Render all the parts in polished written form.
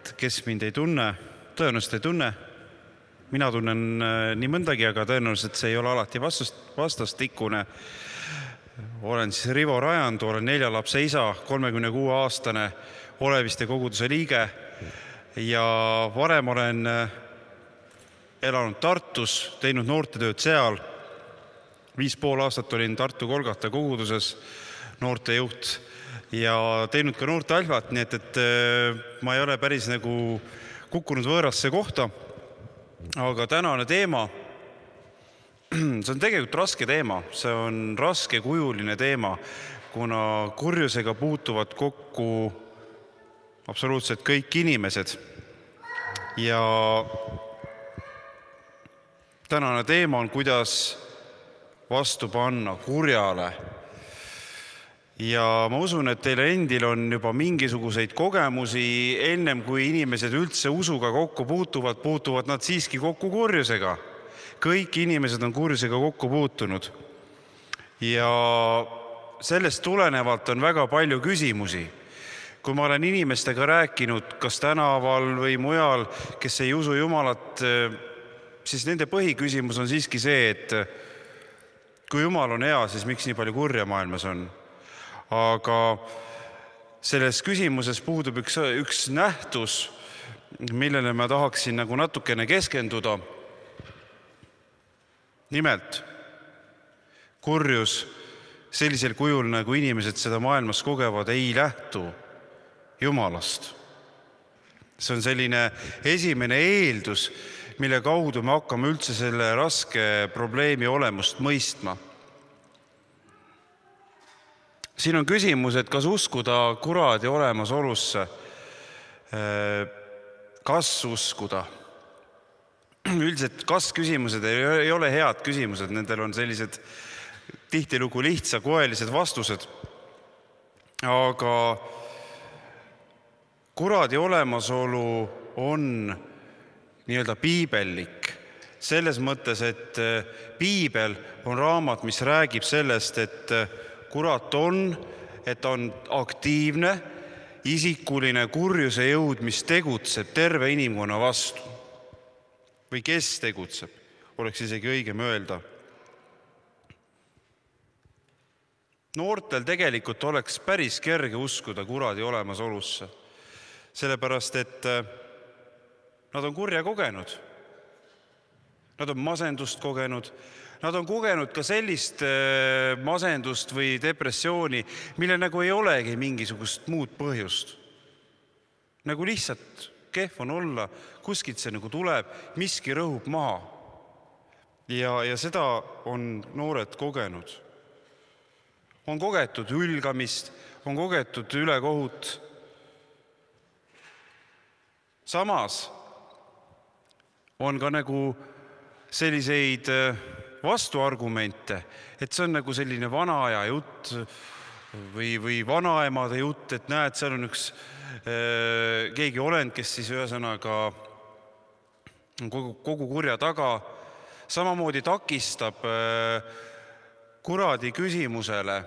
et kes mind ei tunne, tõenäoliselt ei tunne. Mina tunnen nii mõndagi, aga tõenäoliselt see ei ole alati vastastikune. Olen siis Rivo Rajandu, olen 4 lapse isa, 36-aastane Oleviste koguduse liige ja varem olen elanud Tartus, teinud noortetööd seal. 5,5 aastat olin Tartu Golgata koguduses noortejuht ja teinud ka noorte alfat, nii et ma ei ole päris nagu kukkunud võõrasse kohta. Aga tänane teema, see on tegelikult raske teema, see on raskekujuline teema, kuna kurjusega puutuvad kokku absoluutselt kõik inimesed. Ja tänane teema on, kuidas vastu panna kurjale. Ja ma usun, et teile endil on juba mingisuguseid kogemusi, ennem kui inimesed üldse usuga kokku puutuvad nad siiski kokku kurjusega. Kõik inimesed on kurjusega kokku puutunud. Ja sellest tulenevalt on väga palju küsimusi. Kui ma olen inimestega rääkinud, kas tänaval või mujal, kes ei usu Jumalat, siis nende põhiküsimus on siiski see, et kui Jumal on hea, siis miks nii palju kurja maailmas on? Aga selles küsimuses puudub üks nähtus, millele ma tahaksin nagu natukene keskenduda. Nimelt, kurjus sellisel kujul, nagu inimesed seda maailmas kogevad, ei lähtu Jumalast. See on selline esimene eeldus, mille kaudu me hakkame üldse selle raske probleemi olemust mõistma. Siin on küsimus, et kas uskuda kuradi olemasolusse, kas uskuda. Üldiselt kas-küsimused ei ole head küsimused, nendel on sellised tihtilugu lihtsakoelised vastused. Aga kuradi olemasolu on nii-öelda piibellik. Selles mõttes, et piibel on raamat, mis räägib sellest, et kurat on, et on aktiivne, isikuline kurjuse jõud, mis tegutseb terve inimkonna vastu. Või kes tegutseb, oleks isegi õigem öelda. Noortel tegelikult oleks päris kerge uskuda kuradi olemasolusse, sellepärast, et nad on kurja kogenud. Nad on masendust kogenud. Nad on kogenud ka sellist masendust või depressiooni, mille nagu ei olegi mingisugust muud põhjust. Nagu lihtsalt kehv on olla, kuskilt see nagu tuleb, miski rõhub maha. Ja seda on noored kogenud. On kogetud ülgamist, on kogetud ülekohut. Samas on ka nagu selliseid vastuargumente, et see on nagu selline vanaaja jutt või vanaemade jutt, et näed, seal on üks keegi olend, kes siis ühesõnaga kogu kurja taga samamoodi takistab kuradi küsimusele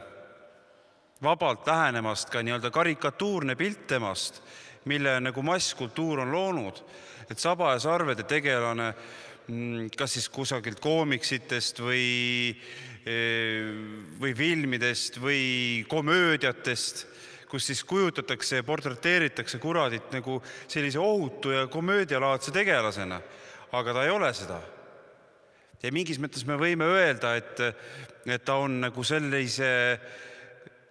vabalt lähenemast ka nii-öelda karikatuurne pilt temast, mille nagu masskultuur on loonud, et Saba ja Sarvede tegelane kas siis kusagilt koomiksitest või filmidest või komöödiatest, kus siis kujutatakse ja portreteeritakse kuradit nagu sellise ohutu ja komöödialaadse tegelasena, aga ta ei ole seda. Ja mingis mõttes me võime öelda, et ta on nagu sellise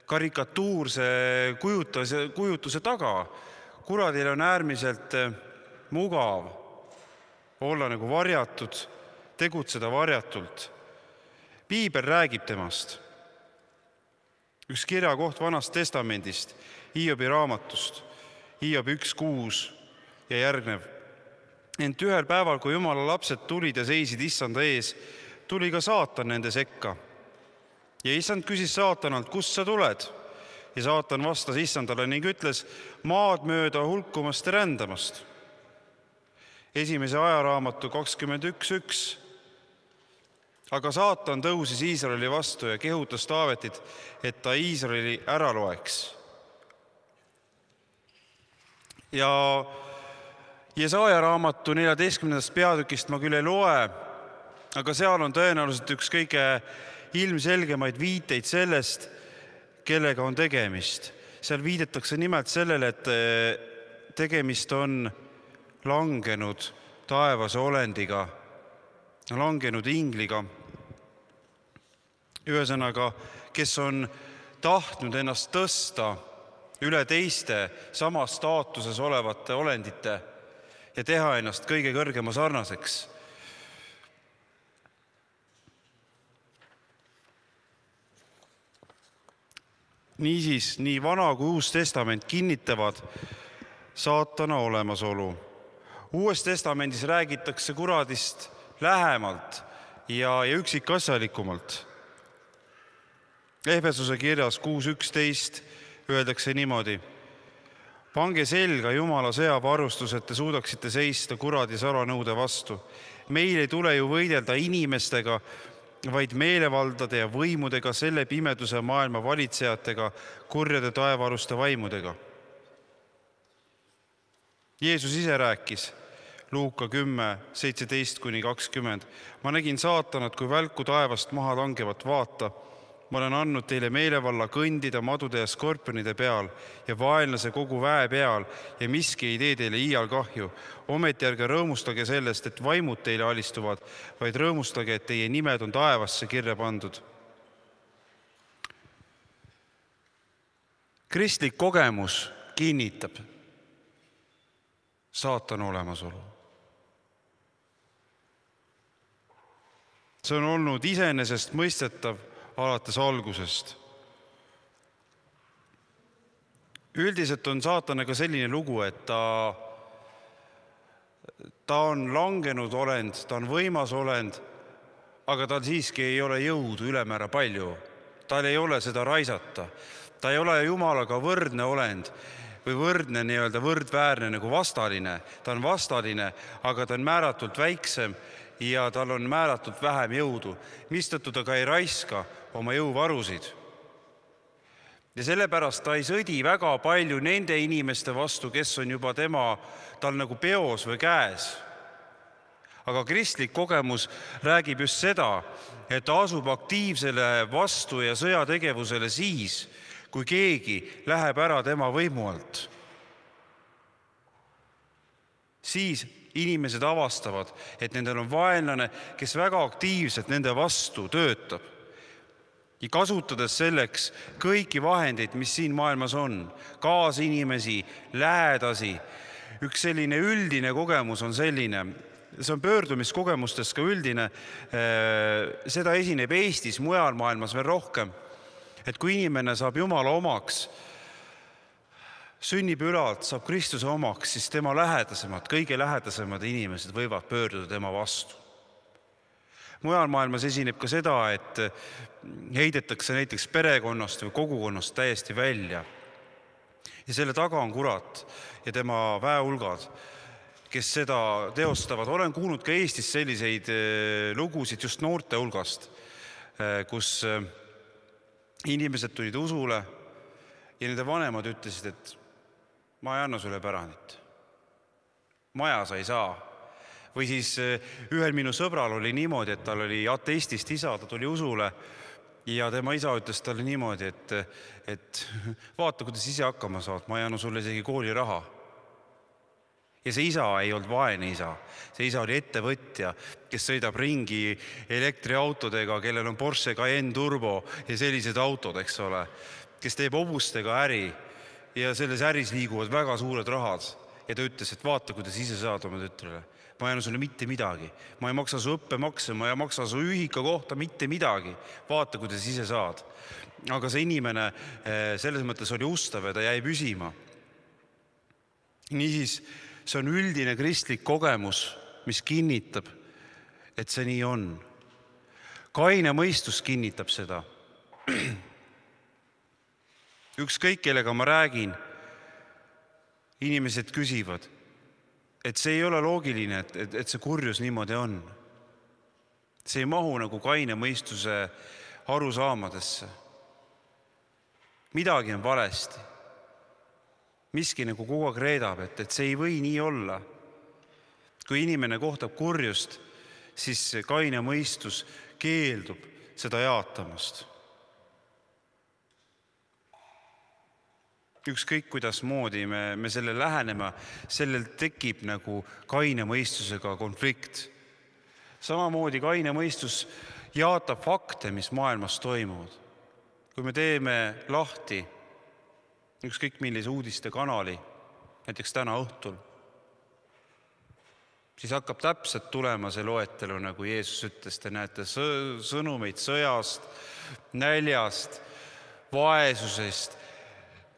karikatuurse kujutuse taga. Kuradil on äärmiselt mugav olla nagu varjatud, tegutseda varjatult. Piibel räägib temast. Üks kirjakoht Vanast Testamendist, Hiobi raamatust, Hiob 1:6 ja järgnev. Ent ühel päeval, kui Jumala lapsed tulid ja seisid Issanda ees, tuli ka saatan nende sekka. Ja Issand küsis saatanalt, kust sa tuled? Ja saatan vastas Issandale ning ütles, maad mööda hulkumast ja rändamast. Esimese ajaraamatu 21:1. Aga saatan tõusis Iisraeli vastu ja kehutas Taavetit, et ta Iisraeli ära loeks. Ja Jesaja raamatu 14. peatükist ma küll ei loe, aga seal on tõenäoliselt üks kõige ilmselgemaid viiteid sellest, kellega on tegemist. Seal viidetakse nimelt sellele, et tegemist on langenud taevase olendiga, langenud ingliga. Ühesõnaga, kes on tahtnud ennast tõsta üle teiste samas staatuses olevate olendite ja teha ennast kõige kõrgema sarnaseks. Niisiis, nii Vana kui Uus Testament kinnitavad saatana olemasolu. Uues Testamendis räägitakse kuradist lähemalt ja üksikasjalikumalt. Efesuse kirjas 6.11 öeldakse niimoodi: pange selga Jumala sõjavarustus, et te suudaksite seista kuradi salanõude vastu. Meil ei tule ju võidelda inimestega, vaid meelevaldade ja võimudega, selle pimeduse maailma valitsejatega, kurjade taevaruste vaimudega. Jeesus ise rääkis Luuka 10.17-20. Ma nägin saatanat kui välku taevast maha langevat, vaata, ma olen andnud teile meelevalla kõndida madude ja skorpionide peal ja vaenlase kogu väe peal ja miski ei tee teile iial kahju. Ometi ärge rõõmustage sellest, et vaimud teile alistuvad, vaid rõõmustage, et teie nimed on taevasse kirja pandud. Kristlik kogemus kinnitab saatana olemasolu. See on olnud iseenesest mõistetav alates algusest. Üldiselt on saatanaga selline lugu, et ta on langenud olend, ta on võimas olend, aga tal siiski ei ole jõudu ülemäära palju. Tal ei ole seda raisata. Ta ei ole Jumalaga võrdne olend või võrdne, võrdväärne nagu vastaline. Ta on vastaline, aga ta on määratult väiksem ja tal on määratult vähem jõudu, mistõttu ta ka ei raiska oma jõuvarusid. Ja sellepärast ta ei sõdi väga palju nende inimeste vastu, kes on juba tal nagu peos või käes. Aga kristlik kogemus räägib just seda, et ta asub aktiivsele vastu ja sõjategevusele siis, kui keegi läheb ära tema võimu alt. Siis inimesed avastavad, et nendel on vaenlane, kes väga aktiivselt nende vastu töötab. Ja kasutades selleks kõiki vahendeid, mis siin maailmas on, kaasinimesi, lähedasi. Üks selline üldine kogemus on selline, see on pöördumiskogemustest ka üldine, seda esineb Eestis, mujal maailmas veel rohkem, et kui inimene saab Jumala omaks, sünnib ülalt, saab Kristuse omaks, siis tema lähedasemad, kõige lähedasemad inimesed võivad pöörduda tema vastu. Mujal maailmas esineb ka seda, et heidetakse näiteks perekonnast või kogukonnast täiesti välja. Ja selle taga on kurat ja tema väehulgad, kes seda teostavad. Olen kuulnud ka Eestis selliseid lugusid just noorte hulgast, kus inimesed tulid usule ja nende vanemad ütlesid, et ma ei anna sulle pärandit. Maja sa ei saa. Või siis ühel minu sõbral oli niimoodi, et tal oli ateistist isa, ta tuli usule ja tema isa ütles talle niimoodi, et vaata, kuidas ise hakkama saad, ma ei anna sulle isegi kooliraha. Ja see isa ei olnud vaene isa. See isa oli ettevõtja, kes sõidab ringi elektriautodega, kellel on Porsche Cayenne Turbo ja sellised autod, eks ole, kes teeb hobustega äri ja selles äris liiguvad väga suured rahad. Ja ta ütles, et vaata, kuidas ise saad oma tütrele. Ma ei anna sulle mitte midagi. Ma ei maksa su õppemakse, ma ei maksa su ühika kohta mitte midagi. Vaata, kuidas ise saad. Aga see inimene selles mõttes oli ustav ja ta jäi püsima. Niisiis, see on üldine kristlik kogemus, mis kinnitab, et see nii on. Kaine mõistus kinnitab seda. Ükskõik, kellega ma räägin, inimesed küsivad, et see ei ole loogiline, et see kurjus niimoodi on. See ei mahu nagu kaine mõistuse arusaamadesse. Midagi on valesti. Miski nagu kogu aeg reedab, et see ei või nii olla. Kui inimene kohtab kurjust, siis kaine mõistus keeldub seda jaatamast. Ükskõik kuidas moodi me selle lähenema, sellel tekib nagu kaine mõistusega konflikt. Samamoodi kaine mõistus jaatab fakte, mis maailmas toimuvad. Kui me teeme lahti ükskõik millise uudiste kanali, näiteks täna õhtul, siis hakkab täpselt tulema see loetelu, nagu Jeesus ütles, te näete sõnumeid sõjast, näljast, vaesusest,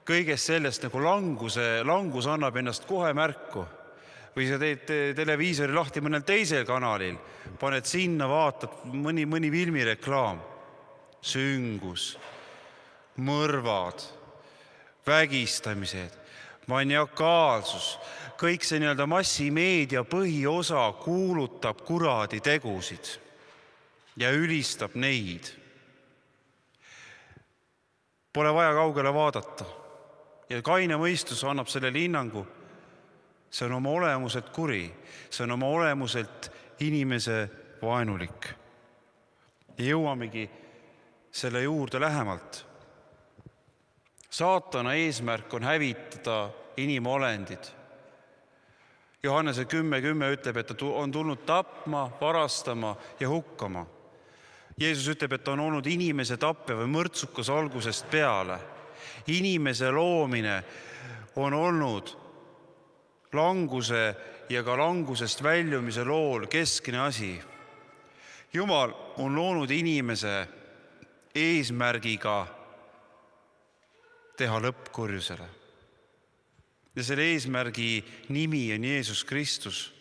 kõigest sellest nagu langus annab ennast kohe märku. Või sa teed televiisori lahti mõnel teisel kanalil, paned sinna, vaatad mõni filmireklaam, süngus, mõrvad, vägistamised, maniakaalsus, kõik see massimeedia põhiosa kuulutab kuradi tegusid ja ülistab neid. Pole vaja kaugele vaadata. Ja kaine mõistus annab sellele hinnangu. See on oma olemuselt kuri, see on oma olemuselt inimese vaenulik. Ja jõuamegi selle juurde lähemalt. Saatana eesmärk on hävitada inimolendid. Johannese 10:10 ütleb, et ta on tulnud tapma, varastama ja hukkama. Jeesus ütleb, et ta on olnud inimese tappe või mõrtsukas algusest peale. Inimese loomine on olnud languse ja ka langusest väljumise lool keskne asi. Jumal on loonud inimese eesmärgiga teha lõpp kurjusele. Ja selle eesmärgi nimi on Jeesus Kristus.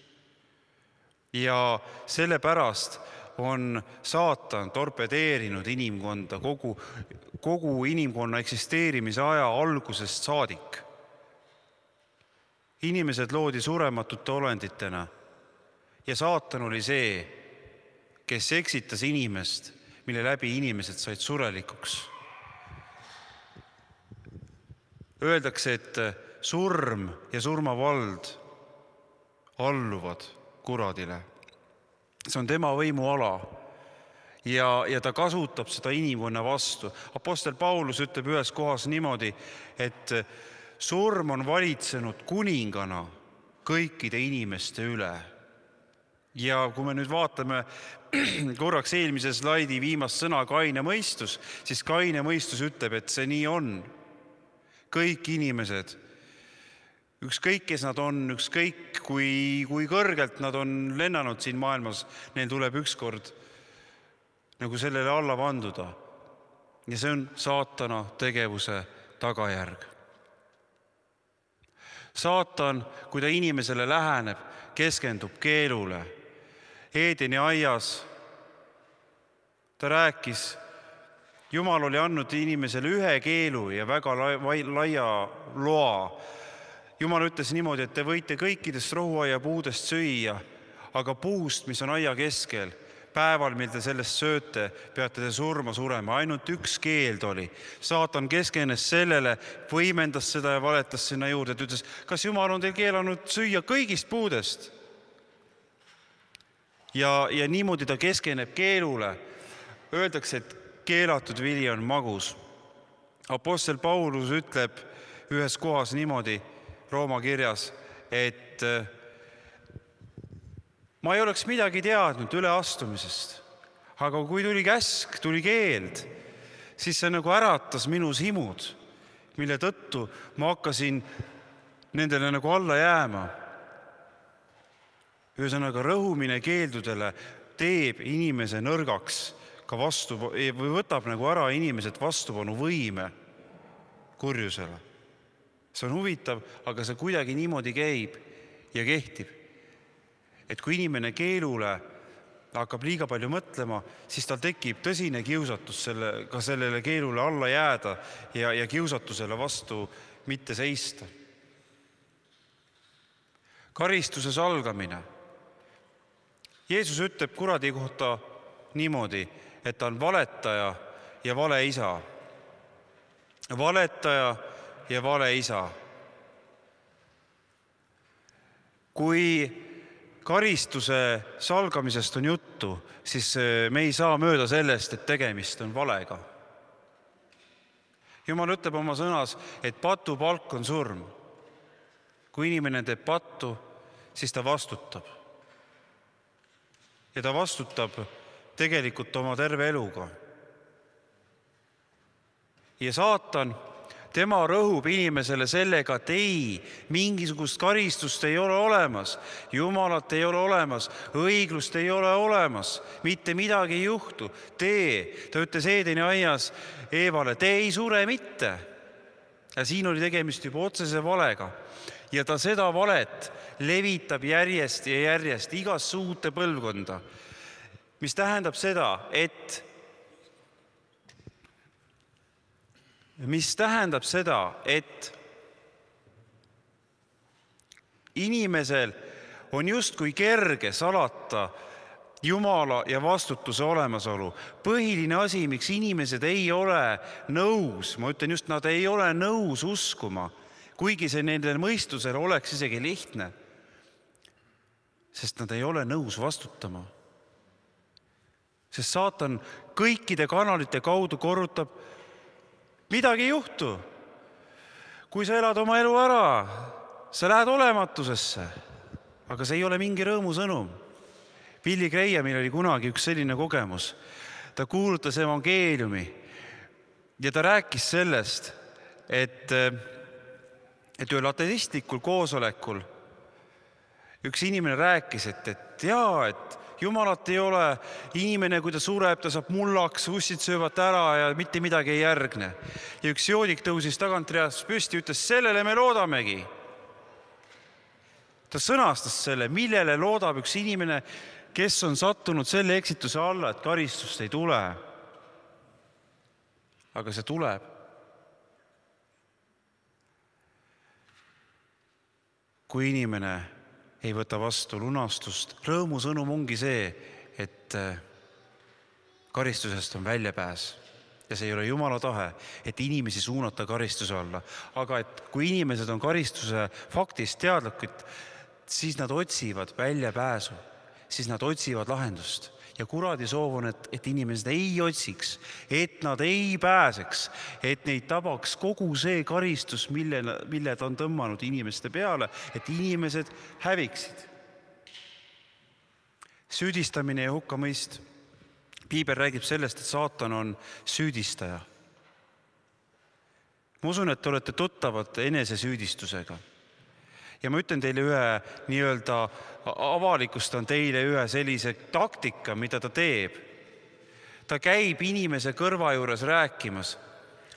Ja sellepärast on saatan torpedeerinud inimkonda kogu inimkonna eksisteerimise aja algusest saadik. Inimesed loodi surematute olenditena ja saatan oli see, kes eksitas inimest, mille läbi inimesed said surelikuks. Öeldakse, et surm ja surmavald alluvad kuradile. See on tema võimuala ja ta kasutab seda inimkonna vastu. Apostel Paulus ütleb ühes kohas niimoodi, et surm on valitsenud kuningana kõikide inimeste üle. Ja kui me nüüd vaatame korraks eelmise slaidi viimast sõna kaine mõistus, siis kaine mõistus ütleb, et see nii on. Kõik inimesed, ükskõik kes nad on, ükskõik kui kõrgelt nad on lennanud siin maailmas, neil tuleb ükskord nagu sellele alla vanduda. Ja see on saatana tegevuse tagajärg. Saatan, kui ta inimesele läheneb, keskendub keelule. Eedeni aias ta rääkis, Jumal oli andnud inimesele ühe keelu ja väga laia loa. Jumal ütles niimoodi, et te võite kõikidest rohuaia puudest süüa, aga puust, mis on aia keskel, päeval, mil te sellest sööte, peate te surema. Ainult üks keeld oli. Saatan keskenes sellele, võimendas seda ja valetas sinna juurde, et ütles, kas Jumal on teil keelanud süüa kõigist puudest? Ja niimoodi ta keskeneb keelule. Öeldakse, et keelatud vili on magus. Apostel Paulus ütleb ühes kohas niimoodi Rooma kirjas, et ma ei oleks midagi teadnud üleastumisest, aga kui tuli käsk, tuli keeld, siis see nagu äratas minus himud, mille tõttu ma hakkasin nendele nagu alla jääma. Ühesõnaga rõhumine keeldudele teeb inimese nõrgaks või võtab nagu ära inimeselt vastupanu võime kurjusele. See on huvitav, aga see kuidagi niimoodi käib ja kehtib. Et kui inimene keelule hakkab liiga palju mõtlema, siis tal tekib tõsine kiusatus ka sellele keelule alla jääda ja kiusatusele vastu mitte seista. Karistuse salgamine. Jeesus ütleb kuradi kohta niimoodi, et ta on valetaja ja vale isa. Valetaja ja vale isa. Kui karistuse salgamisest on juttu, siis me ei saa mööda sellest, et tegemist on valega. Jumal ütleb oma sõnas, et patu palk on surm. Kui inimene teeb pattu, siis ta vastutab. Ja ta vastutab tegelikult oma terve eluga. Ja saatan, tema rõhub inimesele sellega, et ei, mingisugust karistust ei ole olemas, Jumalat ei ole olemas, õiglust ei ole olemas, mitte midagi ei juhtu. Ta ütles Eedeni aias Eevale, te ei sure mitte. Ja siin oli tegemist juba otsese valega. Ja ta seda valet levitab järjest ja järjest igasse uute põlvkonda, mis tähendab seda, et inimesel on justkui kerge salata Jumala ja vastutuse olemasolu. Põhiline asi, miks inimesed ei ole nõus, ma ütlen just, nad ei ole nõus uskuma, kuigi see nendel mõistusel oleks isegi lihtne, sest nad ei ole nõus vastutama. Sest saatan kõikide kanalite kaudu korrutab, midagi ei juhtu. Kui sa elad oma elu ära, sa lähed olematusesse, aga see ei ole mingi rõõmusõnum. Billy Grahamil oli kunagi üks selline kogemus. Ta kuulutas evangeeliumi ja ta rääkis sellest, et ühel ateistlikul koosolekul üks inimene rääkis, et Jumalat ei ole, inimene, kui ta sureb, ta saab mullaks, ussid söövad ära ja mitte midagi ei järgne. Ja üks joodik tõusis tagantreast püsti ja ütles, sellele me loodamegi. Ta sõnastas selle, millele loodab üks inimene, kes on sattunud selle eksituse alla, et karistust ei tule. Aga see tuleb. Kui inimene ei võta vastu lunastust, rõõmusõnum ongi see, et karistusest on väljapääs. Ja see ei ole Jumala tahe, et inimesi suunata karistuse alla. Aga et kui inimesed on karistuse faktist teadlikud, siis nad otsivad väljapääsu, siis nad otsivad lahendust. Ja kuradi soov on, et inimesed ei otsiks, et nad ei pääseks, et neid tabaks kogu see karistus, mille ta on tõmmanud inimeste peale, et inimesed häviksid. Süüdistamine ja hukkamõist. Piibel räägib sellest, et saatan on süüdistaja. Ma usun, et te olete tuttavad enesesüüdistusega. Ja ma ütlen teile avalikustan teile ühe sellise taktika, mida ta teeb. Ta käib inimese kõrva juures rääkimas,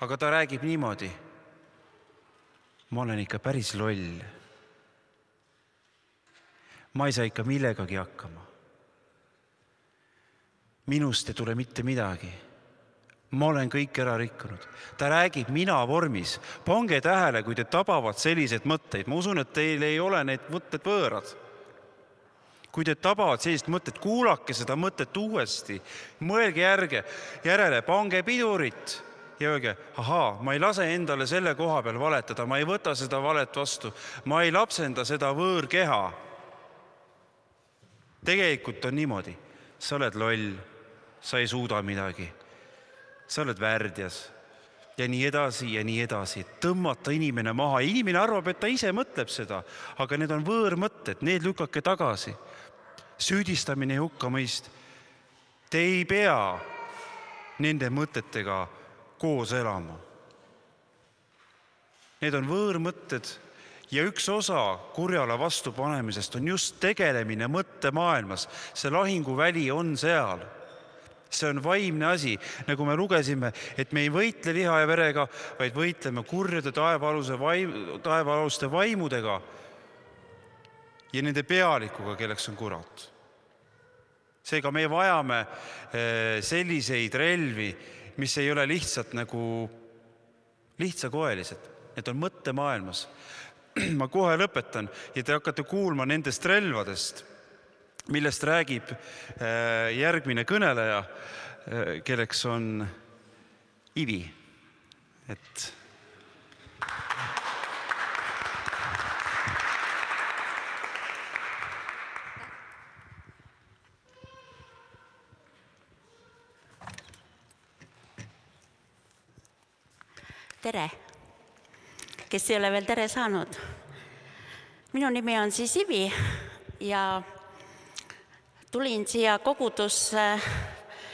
aga ta räägib niimoodi. Ma olen ikka päris loll. Ma ei saa ikka millegagi hakkama. Minust ei tule mitte midagi. Ma olen kõik ära rikkunud. Ta räägib mina vormis. Pange tähele, kui te tabavad sellised mõtteid. Ma usun, et teil ei ole need mõtted võõrad. Kui te tabavad sellised mõtted, kuulake seda mõtet uuesti. Mõelge järele, pange pidurit ja öelge, ma ei lase endale selle koha peal valetada, ma ei võta seda valet vastu, ma ei lapsenda seda võõrkeha. Tegelikult on niimoodi. Sa oled loll, sa ei suuda midagi. Sa oled värdjas ja nii edasi ja nii edasi. Tõmmata inimene maha. Inimene arvab, et ta ise mõtleb seda, aga need on võõrmõtted, need lükake tagasi. Süüdistamine ja hukkamõist. Te ei pea nende mõtetega koos elama. Need on võõrmõtted ja üks osa kurjale vastupanemisest on just tegelemine mõttemaailmas. See lahinguväli on seal. See on vaimne asi, nagu me lugesime, et me ei võitle liha ja verega, vaid võitleme kurjade taevaaluste vaimudega ja nende pealikuga, kelleks on kurat. Seega me vajame selliseid relvi, mis ei ole lihtsalt nagu lihtsakoelised. Need on mõttemaailmas. Ma kohe lõpetan ja te hakkate kuulma nendest relvadest, millest räägib järgmine kõneleja, kelleks on Ivi. Tere, kes ei ole veel tere saanud. Minu nimi on siis Ivi ja tulin siia kogudusse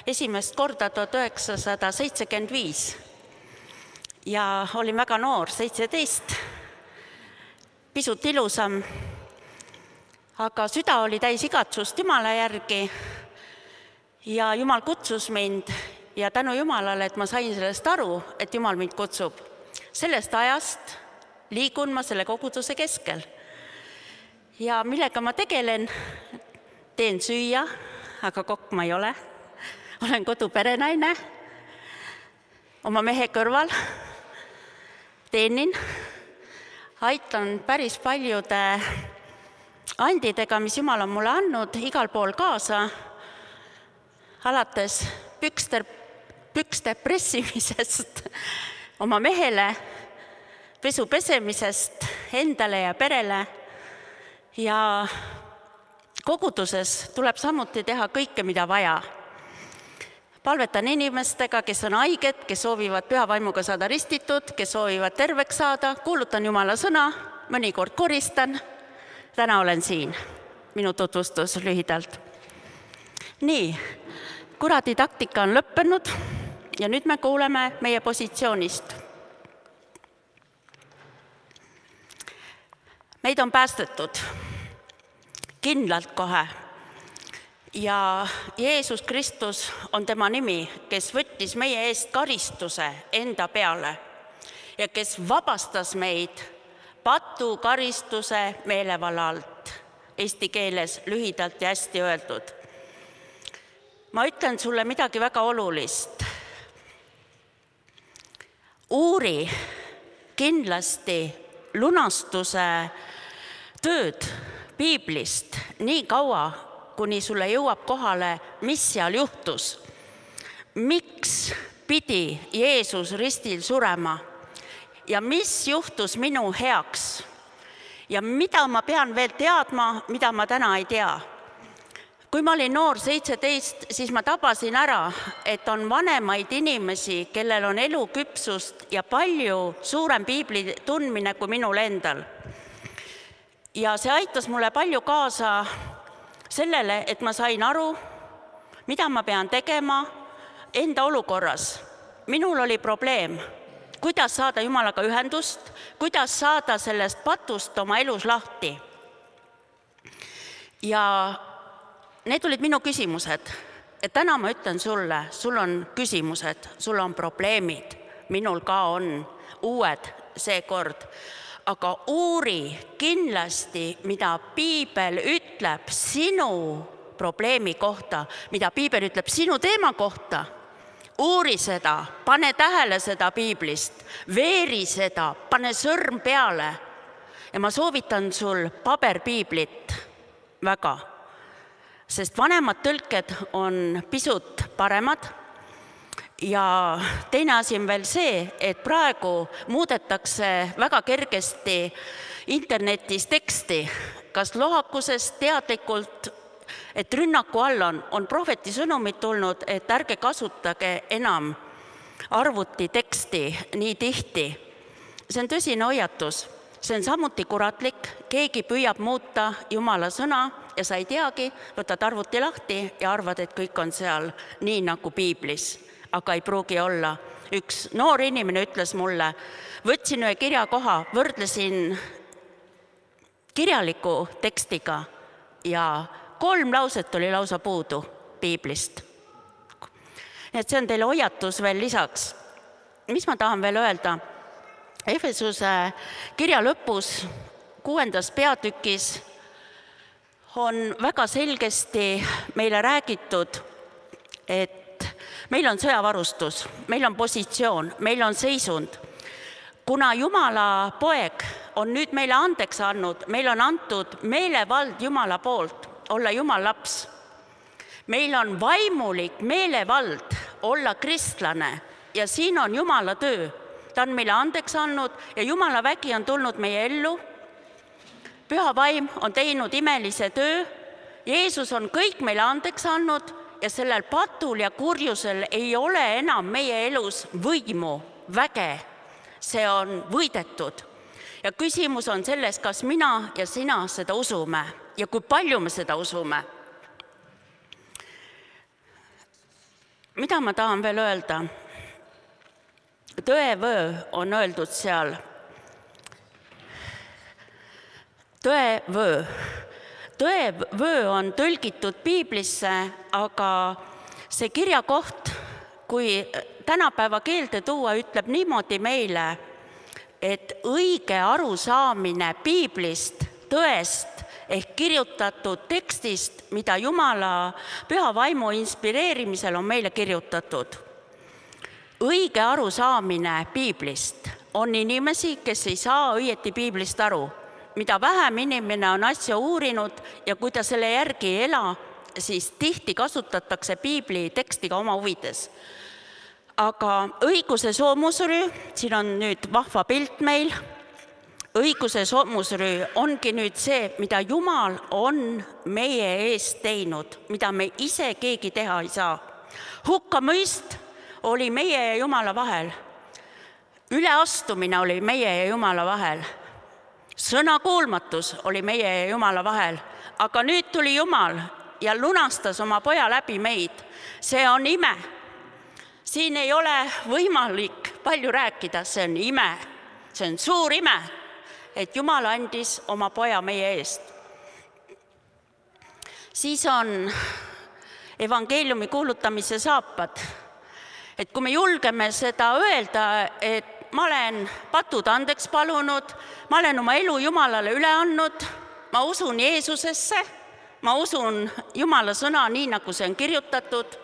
esimest korda 1975 ja olin väga noor, 17, pisut ilusam, aga süda oli täis igatsust Jumala järgi ja Jumal kutsus mind ja tänu Jumalale, et ma sain sellest aru, et Jumal mind kutsub. Sellest ajast liigun ma selle koguduse keskel. Ja millega ma tegelen? Teen süüa, aga kokk ma ei ole. Olen koduperenaine, oma mehe kõrval. Teenin, aitan päris paljude andidega, mis Jumal on mulle andnud, igal pool kaasa, alates pükste pressimisest oma mehele, pesu pesemisest endale ja perele. Ja koguduses tuleb samuti teha kõike, mida vaja. Palvetan inimestega, kes on haiged, kes soovivad püha vaimuga saada ristitud, kes soovivad terveks saada, kuulutan Jumala sõna, mõnikord koristan. Täna olen siin. Minu tutvustus lühidalt. Nii, kuradi taktika on lõppenud ja nüüd me kuuleme meie positsioonist. Meid on päästetud kindlalt kohe ja Jeesus Kristus on tema nimi, kes võttis meie eest karistuse enda peale ja kes vabastas meid patu karistuse meelevalla alt. Eesti keeles lühidalt ja hästi öeldud. Ma ütlen sulle midagi väga olulist. Uuri kindlasti lunastuse tööd piiblist nii kaua, kuni sulle jõuab kohale, mis seal juhtus. Miks pidi Jeesus ristil surema ja mis juhtus minu heaks ja mida ma pean veel teadma, mida ma täna ei tea. Kui ma olin noor 17, siis ma tabasin ära, et on vanemaid inimesi, kellel on eluküpsust ja palju suurem piibli tundmine kui minul endal. Ja see aitas mulle palju kaasa sellele, et ma sain aru, mida ma pean tegema enda olukorras. Minul oli probleem, kuidas saada Jumalaga ühendust, kuidas saada sellest patust oma elus lahti. Ja need olid minu küsimused. Et täna ma ütlen sulle, sul on küsimused, sul on probleemid, minul ka on uued seekord. Aga uuri kindlasti, mida piibel ütleb sinu probleemi kohta, mida piibel ütleb sinu teema kohta. Uuri seda, pane tähele seda piiblist, veeri seda, pane sõrm peale. Ja ma soovitan sul paberpiiblit väga, sest vanemad tõlked on pisut paremad. Ja teine asi on veel see, et praegu muudetakse väga kergesti internetis teksti, kas lohakusest teadlikult, et rünnaku all on prohveti sõnumid tulnud, et ärge kasutage enam arvuti teksti nii tihti. See on tõsine hoiatus, see on samuti kuratlik, keegi püüab muuta Jumala sõna ja sa ei teagi, võtad arvuti lahti ja arvad, et kõik on seal nii nagu piiblis. Aga ei pruugi olla. Üks noor inimene ütles mulle, võtsin ühe kirjakoha, võrdlesin kirjaliku tekstiga ja 3 lauset oli lausa puudu piiblist. Et see on teile hoiatus veel lisaks. Mis ma tahan veel öelda? Efesuse kirja lõpus 6. peatükis on väga selgesti meile räägitud, et meil on sõjavarustus, meil on positsioon, meil on seisund. Kuna Jumala poeg on nüüd meile andeks andnud, meil on antud meelevald Jumala poolt olla Jumal laps. Meil on vaimulik meelevald olla kristlane ja siin on Jumala töö. Ta on meile andeks andnud ja Jumala vägi on tulnud meie ellu. Püha vaim on teinud imelise töö. Jeesus on kõik meile andeks andnud ja sellel patul ja kurjusel ei ole enam meie elus võimu, väge. see on võidetud. Ja küsimus on selles, kas mina ja sina seda usume ja kui palju me seda usume. Mida ma tahan veel öelda? Tõevõö on öeldud seal. Tõevõö. Tõevõö on tõlgitud piiblisse, aga see kirjakoht, kui tänapäeva keelde tuua, ütleb niimoodi meile, et õige arusaamine piiblist, tõest ehk kirjutatud tekstist, mida Jumala püha vaimu inspireerimisel on meile kirjutatud. Õige arusaamine piiblist on inimesi, kes ei saa õieti piiblist aru. Mida vähem inimene on asja uurinud ja kui ta selle järgi ei ela, siis tihti kasutatakse piibli teksti ka oma huvides. Aga õiguse soomusrüü, siin on nüüd vahva pilt meil, õiguse soomusrüü ongi nüüd see, mida Jumal on meie eest teinud, mida me ise keegi teha ei saa. Hukkamõist oli meie ja Jumala vahel. Üleastumine oli meie ja Jumala vahel. Sõnakuulmatus oli meie ja Jumala vahel. Aga nüüd tuli Jumal ja lunastas oma poja läbi meid. See on ime. Siin ei ole võimalik palju rääkida, see on ime. See on suur ime, et Jumal andis oma poja meie eest. Siis on evangeeliumi kuulutamise saapad. Et kui me julgeme seda öelda, et ma olen patud andeks palunud, ma olen oma elu Jumalale üle andnud, ma usun Jeesusesse, ma usun Jumala sõna nii, nagu see on kirjutatud,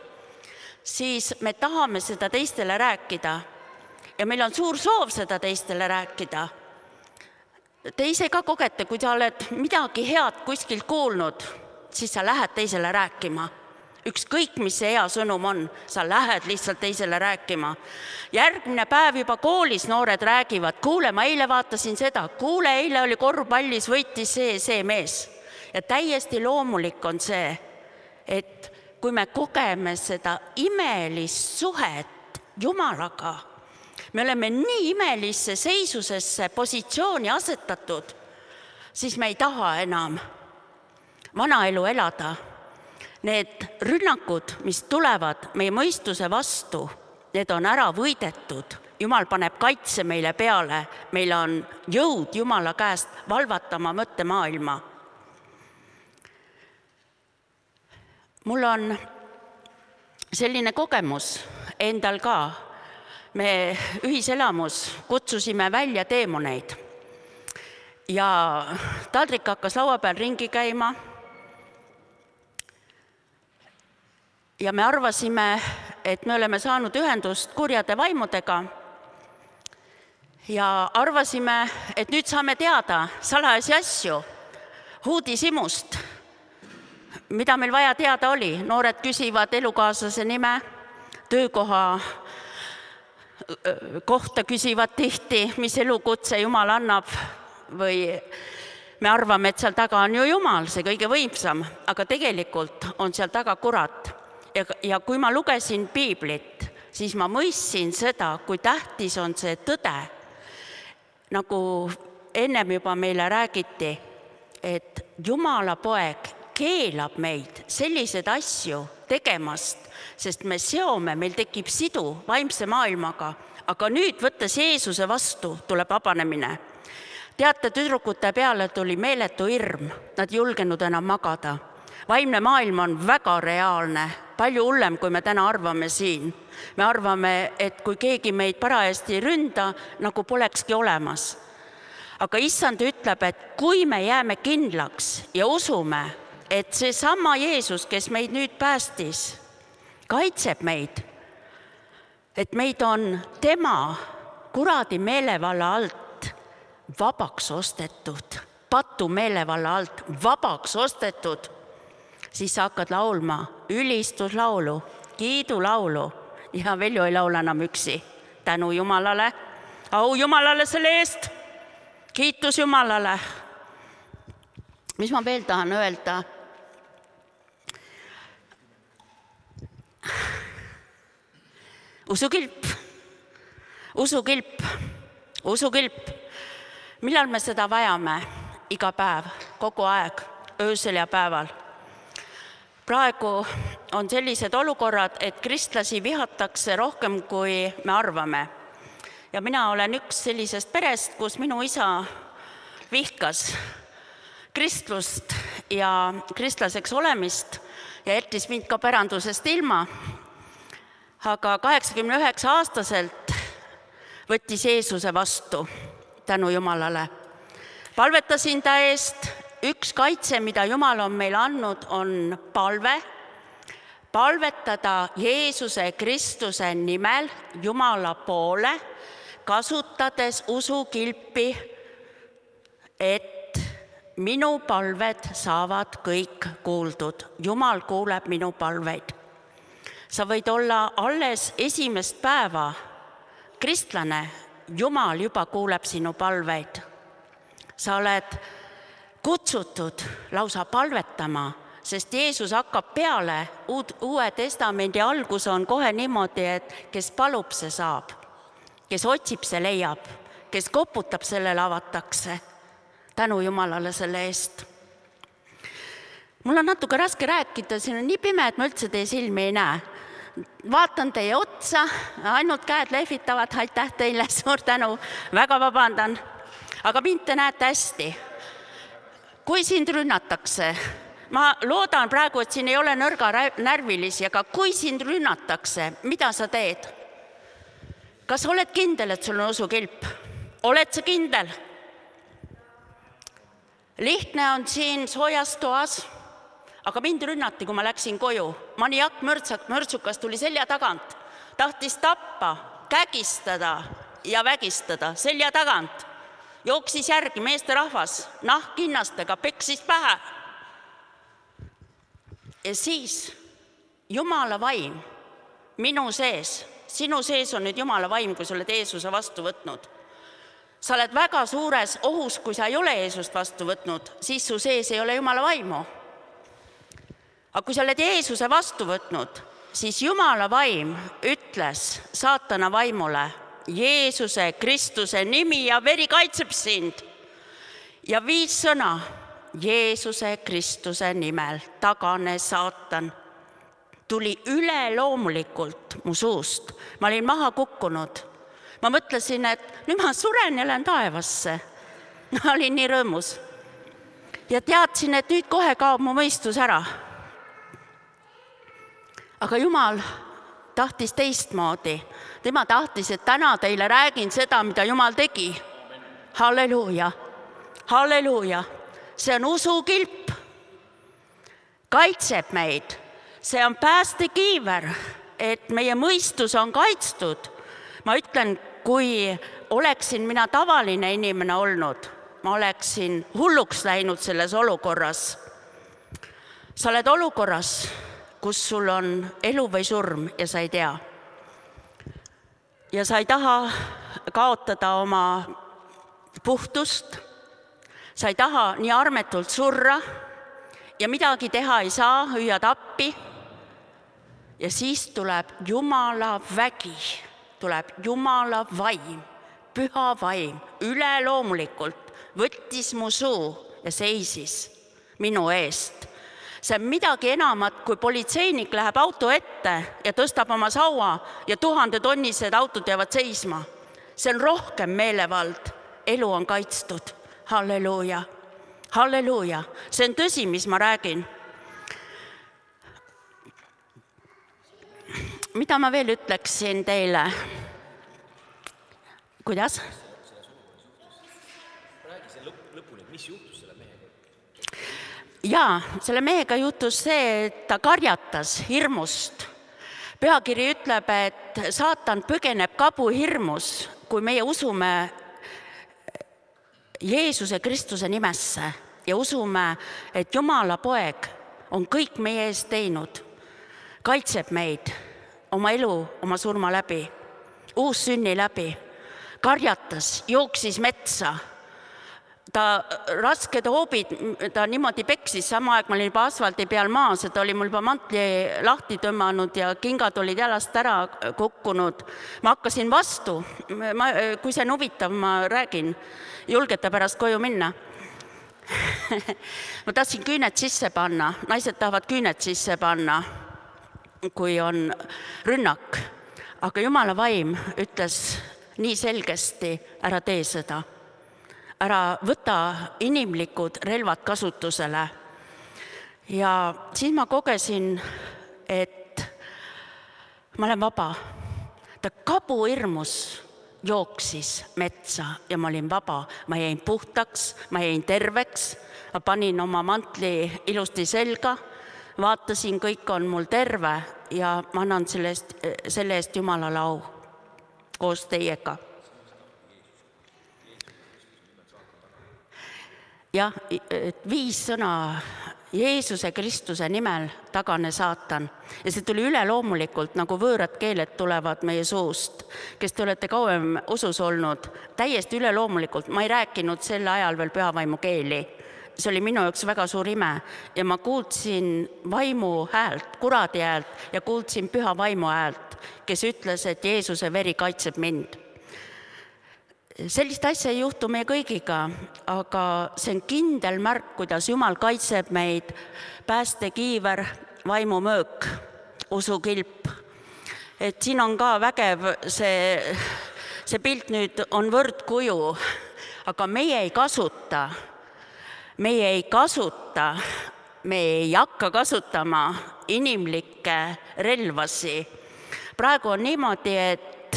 siis me tahame seda teistele rääkida. Ja meil on suur soov seda teistele rääkida. Te ise ka kogete, kui sa oled midagi head kuskilt kuulnud, siis sa lähed teisele rääkima. Ükskõik, mis see hea sõnum on, sa lähed lihtsalt teisele rääkima. Järgmine päev juba koolis noored räägivad, kuule, ma eile vaatasin seda, kuule, eile oli korvpallis, võitis see mees. Ja täiesti loomulik on see, et kui me kogeme seda imelist suhet Jumalaga, me oleme nii imelisse seisusesse positsiooni asetatud, siis me ei taha enam vana elu elada. Need rünnakud, mis tulevad meie mõistuse vastu, need on ära võidetud. Jumal paneb kaitse meile peale, meil on jõud Jumala käest valvata oma mõttemaailma. Mul on selline kogemus endal ka. Me ühiselamus kutsusime välja teemoneid ja taldrik hakkas laua peal ringi käima. Ja me arvasime, et me oleme saanud ühendust kurjade vaimudega ja arvasime, et nüüd saame teada salajasi asju uudishimust, mida meil vaja teada oli. Noored küsivad elukaaslase nime, töökoha kohta küsivad tihti, mis elukutse Jumal annab või me arvame, et seal taga on ju Jumal, see kõige võimsam, aga tegelikult on seal taga kurat. Ja kui ma lugesin piiblit, siis ma mõistsin seda, kui tähtis on see tõde. Nagu ennem juba meile räägiti, et Jumala poeg keelab meid sellised asju tegemast, sest me seome, meil tekib sidu vaimse maailmaga, aga nüüd võttes Jeesuse vastu tuleb vabanemine. Teate, tüdrukute peale tuli meeletu hirm, nad ei julgenud enam magada. Vaimne maailm on väga reaalne, palju hullem, kui me täna arvame siin. Me arvame, et kui keegi meid parajasti ründa, nagu polekski olemas. Aga issand ütleb, et kui me jääme kindlaks ja usume, et see sama Jeesus, kes meid nüüd päästis, kaitseb meid, et meid on tema kuradi meelevalla alt vabaks ostetud, patu meelevalla alt vabaks ostetud, siis sa hakkad laulma ülistuslaulu, kiidulaulu ja Veljo ei laula enam üksi. Tänu Jumalale, au Jumalale selle eest, kiitus Jumalale. Mis ma veel tahan öelda? Usukilp. usukilp. Millal me seda vajame? Iga päev, kogu aeg, öösel ja päeval. Praegu on sellised olukorrad, et kristlasi vihatakse rohkem, kui me arvame. Ja mina olen üks sellisest perest, kus minu isa vihkas kristlust ja kristlaseks olemist ja jättis mind ka pärandusest ilma. Aga 89-aastaselt võttis Jeesuse vastu, tänu Jumalale. Palvetasin ta eest. Üks kaitse, mida Jumal on meile andnud, on palvetada Jeesuse Kristuse nimel Jumala poole, kasutades usukilpi, et minu palved saavad kõik kuuldud. Jumal kuuleb minu palveid. Sa võid olla alles esimest päeva kristlane, Jumal juba kuuleb sinu palveid. Sa oled kutsutud lausa palvetama, sest Jeesus hakkab peale. Uue testamendi algus on kohe niimoodi, et kes palub, see saab. Kes otsib, see leiab. Kes koputab, sellele avatakse. Tänu Jumalale selle eest. Mul on natuke raske rääkida, siin on nii pime, et ma üldse teie silmi ei näe. Vaatan teie otsa, ainult käed lehvitavad, aitäh teile, suur tänu, väga vabandan. Aga mind te näete hästi. Kui sind rünnatakse, ma loodan praegu, et siin ei ole nõrga närvilisi, aga kui sind rünnatakse, mida sa teed? Kas oled kindel, et sul on usukilp? Oled sa kindel? Lihtne on siin soojas toas, aga mind rünnati, kui ma läksin koju. Maniak mürtsukas tuli selja tagant, tahtis tappa, kägistada ja vägistada selja tagant. Jooksis järgi meesterahvas, nahkhinnastega, peksis pähe. Ja siis Jumala vaim minu sees, sinu sees on nüüd Jumala vaim, kui sa oled Jeesuse vastu võtnud. Sa oled väga suures ohus, kui sa ei ole Jeesust vastu võtnud, siis su sees ei ole Jumala vaimu. Aga kui sa oled Jeesuse vastu võtnud, siis Jumala vaim ütles saatana vaimule, Jeesuse Kristuse nimi ja veri kaitseb sind. Ja 5 sõna, Jeesuse Kristuse nimel, tagane saatan. Tuli üleloomulikult mu suust. Ma olin maha kukkunud. Ma mõtlesin, et nüüd ma suren ja lähen taevasse. Ma olin nii rõõmus. Ja teadsin, et nüüd kohe kaob mu mõistus ära. Aga Jumal tahtis teistmoodi. Tema tahtis, et täna teile räägin seda, mida Jumal tegi. Halleluuja, halleluuja. See on usukilp. Kaitseb meid. See on päästekiiver, et meie mõistus on kaitstud. Ma ütlen, kui oleksin mina tavaline inimene olnud, ma oleksin hulluks läinud selles olukorras. Sa oled olukorras, kus sul on elu või surm ja sa ei tea. Ja sa ei taha kaotada oma puhtust, sa ei taha nii armetult surra ja midagi teha ei saa, hüüad appi. Ja siis tuleb Jumala vägi, tuleb Jumala vaim, püha vaim, üleloomulikult võttis mu suu ja seisis minu eest. See on midagi enamat, kui politseinik läheb auto ette ja tõstab oma saua ja 1000-tonnised autod jäävad seisma. See on rohkem meelevald. Elu on kaitstud. Halleluuja. Halleluuja. See on tõsi, mis ma räägin. Mida ma veel ütleksin teile? Kuidas? Räägi see lõpuni, mis juhtus selle mehega? Jaa, selle mehega juhtus see, et ta karjatas hirmust. Pühakiri ütleb, et saatan põgeneb kabu hirmus, kui meie usume Jeesuse Kristuse nimesse ja usume, et Jumala poeg on kõik meie eest teinud. Kaitseb meid oma elu, oma surma läbi, uussünni läbi. Karjatas, jooksis metsa, ta rasked hoobid, ta niimoodi peksis, sama aeg ma olin juba asfaldi peal maas ja ta oli mul juba mantli lahti tõmmanud ja kingad olid jalast ära kukkunud. Ma hakkasin vastu, kui see on huvitav, ma räägin, julgete pärast koju minna. Ma tahtsin küüned sisse panna, naised tahavad küüned sisse panna, kui on rünnak. Aga Jumala vaim ütles nii selgesti, ära tee seda. Ära võta inimlikud relvad kasutusele. Ja siis ma kogesin, et ma olen vaba. Ta kabuhirmus jooksis metsa ja ma olin vaba. Ma jäin puhtaks, ma jäin terveks. Ma panin oma mantli ilusti selga, vaatasin, kõik on mul terve ja ma annan selle eest Jumalale au koos teiega. Jah, 5 sõna Jeesuse Kristuse nimel tagane saatan. Ja see tuli üleloomulikult, nagu võõrad keeled tulevad meie suust, kes te olete kauem usus olnud, täiesti üleloomulikult. Ma ei rääkinud sel ajal veel pühavaimu keeli. See oli minu jaoks väga suur ime ja ma kuulsin vaimu häält, kuradi häält ja kuulsin püha vaimu häält, kes ütles, et Jeesuse veri kaitseb mind. Sellist asja ei juhtu meie kõigiga, aga see on kindel märk, kuidas Jumal kaitseb meid, päästekiiver, vaimumöök, usukilp. Et siin on ka vägev, see pilt nüüd on võrdkuju, aga meie ei kasuta, me ei hakka kasutama inimlikke relvasi. Praegu on niimoodi, et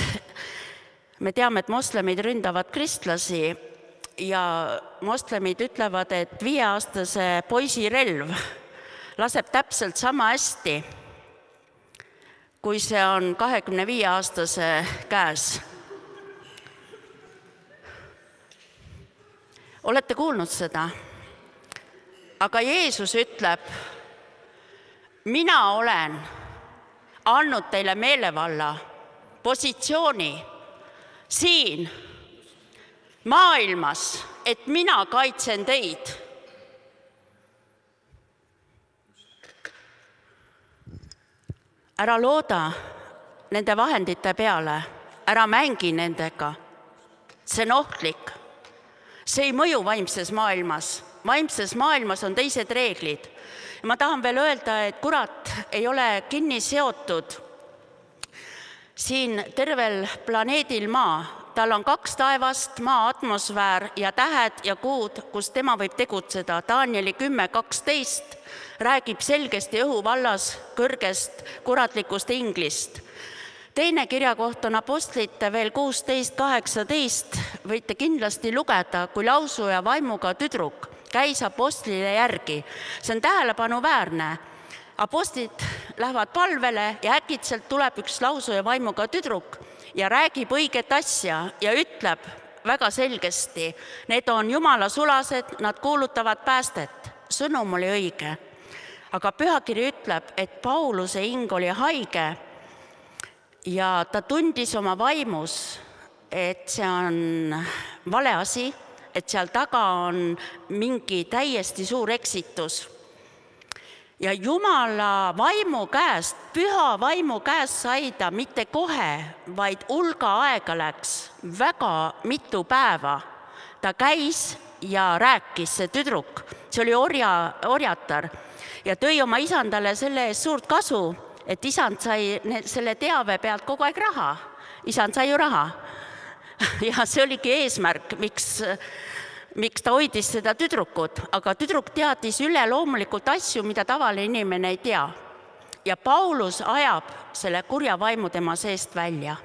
me teame, et moslemid ründavad kristlasi ja moslemid ütlevad, et 5-aastase poisi relv laseb täpselt sama hästi, kui see on 25-aastase käes. Olete kuulnud seda? Aga Jeesus ütleb, mina olen andnud teile meelevalla positsiooni siin maailmas, et mina kaitsen teid. Ära looda nende vahendite peale, ära mängi nendega. See on ohtlik. See ei mõju vaimses maailmas. Vaimses maailmas on teised reeglid. Ma tahan veel öelda, et kurat ei ole kinni seotud siin tervel planeedil Maa. Tal on 2 taevast, Maa atmosfäär ja tähed ja kuud, kus tema võib tegutseda. Danieli 10.12 räägib selgesti õhu vallas kõrgest kuratlikust inglist. Teine kirjakoht on Apostlite veel 16.18. Võite kindlasti lugeda, kui lausu ja vaimuga tüdruk käis apostlile järgi. See on tähelepanuväärne. Apostlid lähevad palvele ja äkitselt tuleb üks lausu ja vaimuga tüdruk ja räägib õiget asja ja ütleb väga selgesti, need on Jumala sulased, nad kuulutavad päästet. Sõnum oli õige. Aga pühakiri ütleb, et Pauluse hing oli haige ja ta tundis oma vaimus, et see on vale asi, et seal taga on mingi täiesti suur eksitus. Ja Jumala vaimu käest, püha vaimu käest sai ta mitte kohe, vaid hulga aega läks, väga mitu päeva. Ta käis ja rääkis, see tüdruk, see oli orjatar ja tõi oma isandale selle eest suurt kasu, et isand sai selle teave pealt kogu aeg raha. Isand sai ju raha. Ja see oligi eesmärk, miks ta hoidis seda tüdrukut, aga tüdruk teadis üleloomulikult asju, mida tavaline inimene ei tea. Ja Paulus ajab selle kurja vaimu tema seest välja.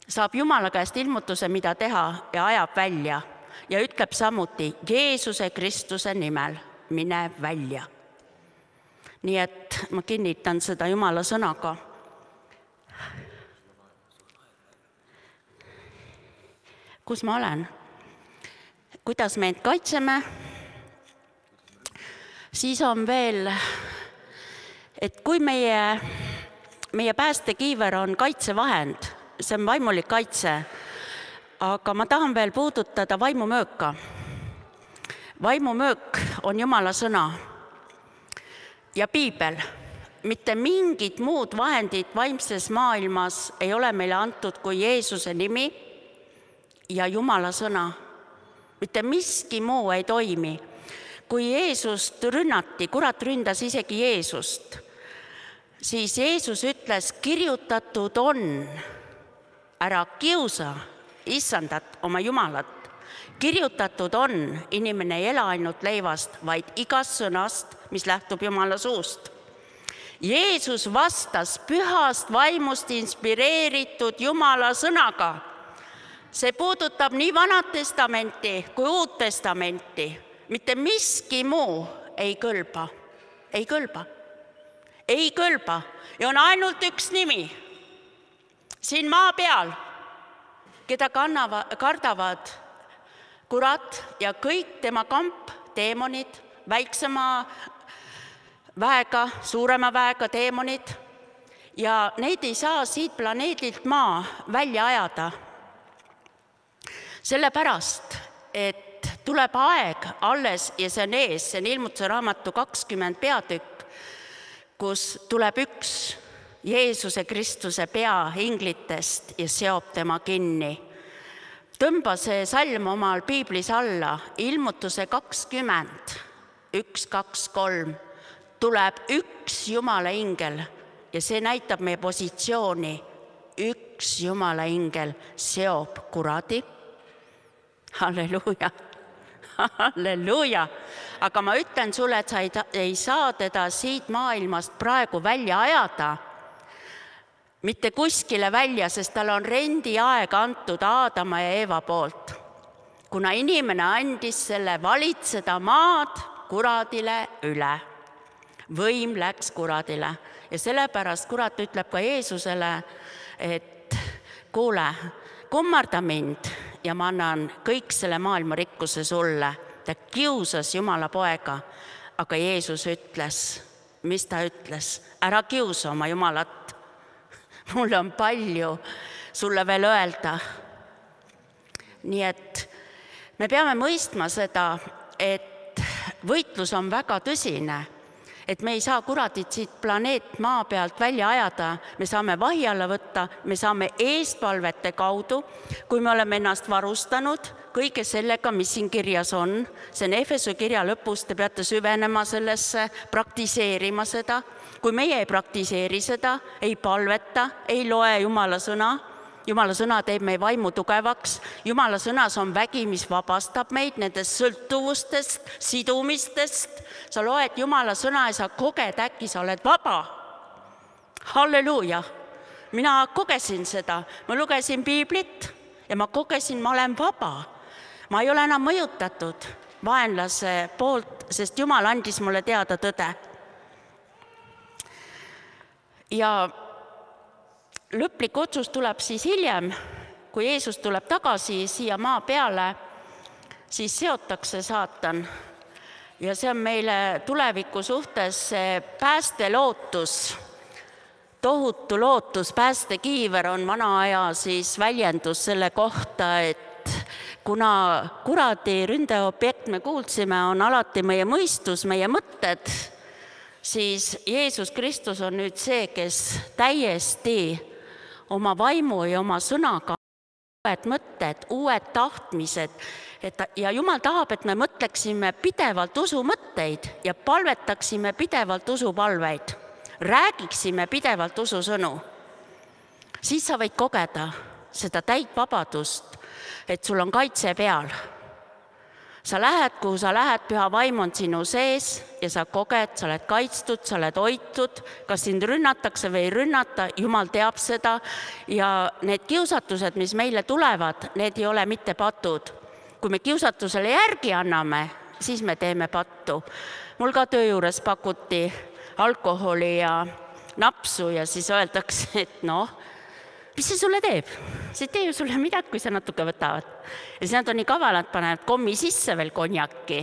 Saab Jumala käest ilmutuse, mida teha ja ajab välja. Ja ütleb samuti Jeesuse Kristuse nimel, mine välja. Nii et ma kinnitan seda Jumala sõnaga. Kus ma olen? Kuidas me end kaitseme, siis on veel, et kui meie päästekiiver on kaitsevahend, see on vaimulik kaitse, aga ma tahan veel puudutada vaimumööka. vaimumöök on Jumala sõna ja piibel. Mitte mingid muud vahendid vaimses maailmas ei ole meile antud kui Jeesuse nimi ja Jumala sõna. Mitte miski muu ei toimi. Kui Jeesust rünnati, kurat ründas isegi Jeesust, siis Jeesus ütles, kirjutatud on, ära kiusa issandat oma Jumalat. Kirjutatud on, inimene ei ela ainult leivast, vaid igast sõnast, mis lähtub Jumala suust. Jeesus vastas pühast vaimust inspireeritud Jumala sõnaga. See puudutab nii Vanat Testamenti kui Uut Testamenti. Mitte miski muu ei kõlba. Ei kõlba. Ei kõlba. Ja on ainult üks nimi. Siin maa peal, keda kardavad kurat ja kõik tema kamp, teemonid, väiksema väega, suurema väega teemonid ja neid ei saa siit planeedilt maa välja ajada. Sellepärast, et tuleb aeg alles ja see on ees, see on Ilmutuse raamatu 20 peatükk, kus tuleb üks Jeesuse Kristuse pea inglitest ja seob tema kinni. Tõmba see salm omal piiblis alla, Ilmutuse 20, 1, 2, 3. Tuleb üks Jumala ingel ja see näitab meie positsiooni. Üks Jumala ingel seob kuradi. Halleluuja. Halleluuja. Aga ma ütlen sulle, et sa ei saa teda siit maailmast praegu välja ajada. Mitte kuskile välja, sest tal on rendiaeg antud Aadama ja Eeva poolt. Kuna inimene andis selle valitseda maad kuradile üle. Võim läks kuradile ja sellepärast kurat ütleb ka Jeesusele, et kuule, kummarda mind ja ma annan kõik selle maailma rikkuse sulle. Ta kiusas Jumala poega, aga Jeesus ütles, mis ta ütles? Ära kiusa oma Jumalat. Mul on palju sulle veel öelda. Nii et me peame mõistma seda, et võitlus on väga tõsine. Et me ei saa kuradit siit planeet maa pealt välja ajada, me saame vahi alla võtta, me saame eestpalvete kaudu, kui me oleme ennast varustanud kõige sellega, mis siin kirjas on. See on Efeso kirja lõpus, te peate süvenema sellesse, praktiseerima seda. Kui meie ei praktiseeri seda, ei palveta, ei loe Jumala sõna, Jumala sõna teeb meie vaimu tugevaks. Jumala sõnas on vägi, mis vabastab meid nendest sõltuvustest, sidumistest. Sa loed Jumala sõna ja sa koged, äkki sa oled vaba. Halleluuja. Mina kogesin seda. Ma lugesin piiblit ja ma kogesin, ma olen vaba. Ma ei ole enam mõjutatud vaenlase poolt, sest Jumal andis mulle teada tõde. Ja lõplik otsus tuleb siis hiljem, kui Jeesus tuleb tagasi siia maa peale, siis seotakse saatan. Ja see on meile tuleviku suhtes päästelootus, tohutu lootus, päästekiiver on vana aja siis väljendus selle kohta, et kuna kuradi ründeobjekt me kuulsime, on alati meie mõistus, meie mõtted, siis Jeesus Kristus on nüüd see, kes täiesti oma vaimu ja oma sõnaga uued mõtted, uued tahtmised. Ja Jumal tahab, et me mõtleksime pidevalt usumõtteid ja palvetaksime pidevalt usupalveid. Räägiksime pidevalt ususõnu. Siis sa võid kogeda seda täit vabadust, et sul on kaitse peal. Sa lähed, kuhu sa lähed, püha vaim on sinu sees ja sa koged, sa oled kaitstud, sa oled hoitud, kas sind rünnatakse või ei rünnata, Jumal teab seda ja need kiusatused, mis meile tulevad, need ei ole mitte patud. Kui me kiusatusele järgi anname, siis me teeme pattu. Mul ka töö juures pakuti alkoholi ja napsu ja siis öeldakse, et mis see sulle teeb? See ei tee ju sulle midagi, kui sa natuke võtavad. Ja siis nad on nii kavalad, panevad kommi sisse veel konjaki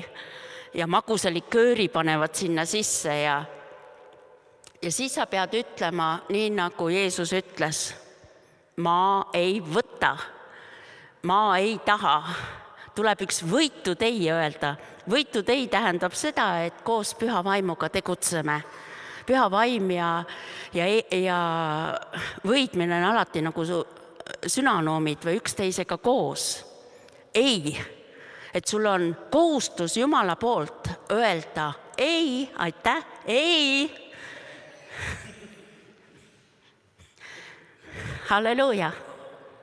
ja magusa likööri panevad sinna sisse ja siis sa pead ütlema nii, nagu Jeesus ütles. Ma ei võta, ma ei taha. tuleb üks võitutei öelda. Võitutei tähendab seda, et koos püha vaimuga tegutseme. Püha vaim ja võitmine on alati nagu sünanoomid või üksteisega koos. Ei, et sul on kohustus Jumala poolt öelda ei, aitäh, ei. Halleluuja,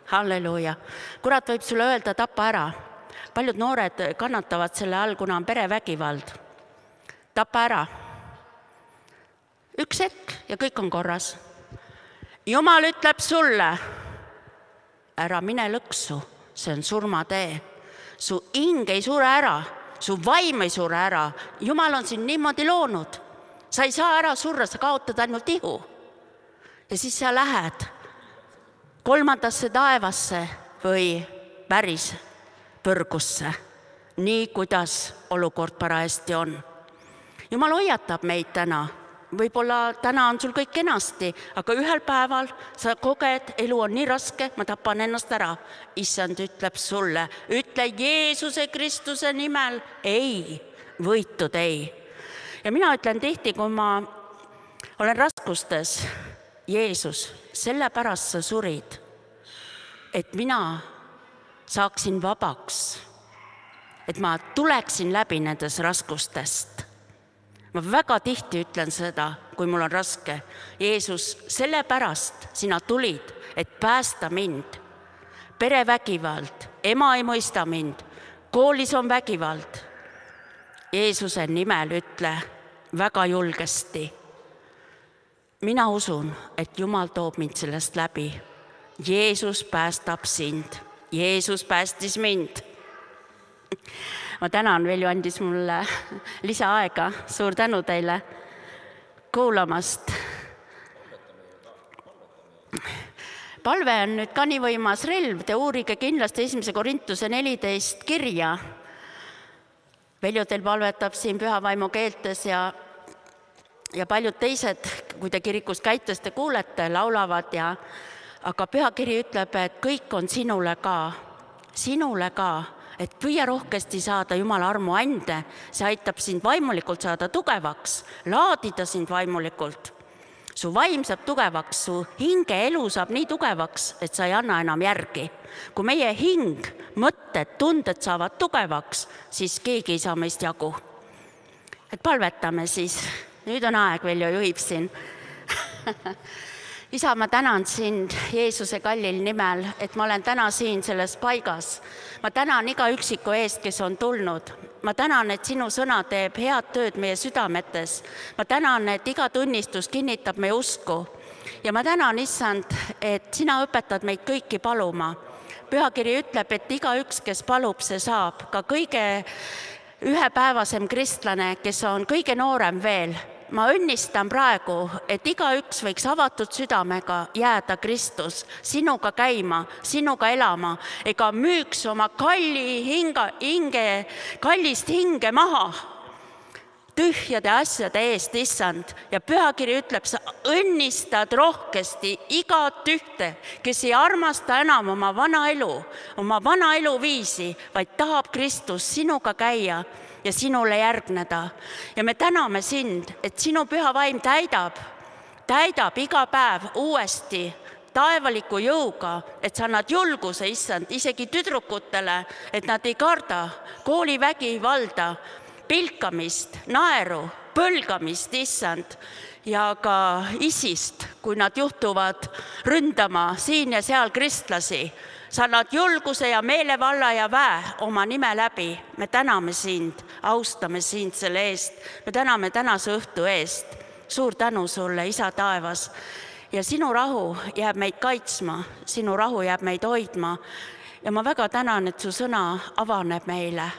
halleluuja. Kurat võib sulle öelda, tapa ära. Paljud noored kannatavad selle all, kuna on perevägivald. Tapa ära. Üks hetk ja kõik on korras. Jumal ütleb sulle, ära mine lõksu, see on surmatee. Su hing ei sure ära, su vaim ei sure ära. Jumal on sind niimoodi loonud. Sa ei saa ära surra, sa kaotad ainult ihu. Ja siis sa lähed 3. taevasse või päris põrgusse, nii kuidas olukord parajasti on. Jumal hoiatab meid täna. Võib-olla täna on sul kõik kenasti, aga ühel päeval sa koged, elu on nii raske, ma tapan ennast ära. Issand ütleb sulle, ütle Jeesuse Kristuse nimel ei, võitud ei. Ja mina ütlen tihti, kui ma olen raskustes, Jeesus, sellepärast sa surid, et mina saaksin vabaks, et ma tuleksin läbi nendest raskustest. Ma väga tihti ütlen seda, kui mul on raske. Jeesus, sellepärast sina tulid, et päästa mind. Perevägivald, ema ei mõista mind, koolis on vägivald. Jeesuse nimel ütle väga julgesti. Mina usun, et Jumal toob mind sellest läbi. Jeesus päästab sind. Jeesus päästis mind. Ma tänan, Velju andis mulle lisaaega. Suur tänu teile kuulamast. Palve on nüüd ka nii võimas relv. Te uurige kindlasti 1. Korintuse 14 kirja. Velju teil palvetab siin püha vaimu keeltes ja paljud teised, kui te kirikus käites, te kuulete, laulavad aga pühakiri ütleb, et kõik on sinule ka, et püüa rohkesti saada Jumala armu ande, see aitab sind vaimulikult saada tugevaks, laadida sind vaimulikult. Su vaim saab tugevaks, su hinge elu saab nii tugevaks, et sa ei anna enam järgi. Kui meie hing, mõtted, tunded saavad tugevaks, siis keegi ei saa meist jagu. Et palvetame siis, nüüd on aeg, Veljo juhib siin. Isa, ma tänan sind Jeesuse kallil nimel, et ma olen täna siin selles paigas. Ma tänan iga üksiku eest, kes on tulnud. Ma tänan, et sinu sõna teeb head tööd meie südametes. Ma tänan, et iga tunnistus kinnitab meie usku. Ja ma tänan, issand, et sina õpetad meid kõiki paluma. Pühakiri ütleb, et iga üks, kes palub, see saab. Ka kõige ühepäevasem kristlane, kes on kõige noorem veel. Ma õnnistan praegu, et iga üks võiks avatud südamega jääda Kristus, sinuga käima, sinuga elama, ega müüks oma kallist hinge maha tühjade asjade eest, issand. Ja pühakiri ütleb, sa õnnistad rohkesti igat ühte, kes ei armasta enam oma vana eluviisi, vaid tahab Kristus sinuga käia ja sinule järgneda. Ja me täname sind, et sinu püha vaim täidab iga päev uuesti taevaliku jõuga, et sa annad julguse, issand, isegi tüdrukutele, et nad ei karda koolivägivalda, pilkamist, naeru, põlgamist, issand, ja ka isist, kui nad juhtuvad ründama siin ja seal kristlasi. Sa annad julguse ja meelevalla ja väe oma nime läbi. Me täname sind, austame sind selle eest. Me täname tänase õhtu eest. Suur tänu sulle, Isa taevas. Ja sinu rahu jääb meid kaitsma, sinu rahu jääb meid hoidma. Ja ma väga tänan, et su sõna avaneb meile.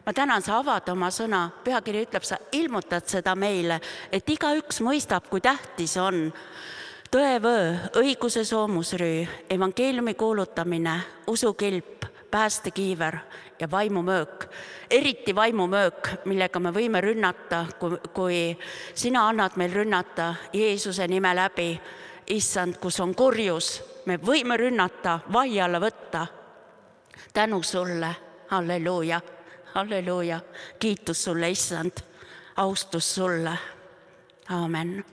Ma tänan, sa avad oma sõna. Pühakiri ütleb, sa ilmutad seda meile, et iga üks mõistab, kui tähtis on tõevöö, õiguse soomusrüü, evangeeliumi kuulutamine, usukilp, päästekiiver ja vaimumöök. Eriti vaimumöök, millega me võime rünnata, kui sina annad meil rünnata Jeesuse nime läbi. Issand, kus on kurjus, me võime rünnata, vahi alla võtta. Tänu sulle, halleluuja, halleluuja, kiitus sulle, issand, austus sulle, aamen.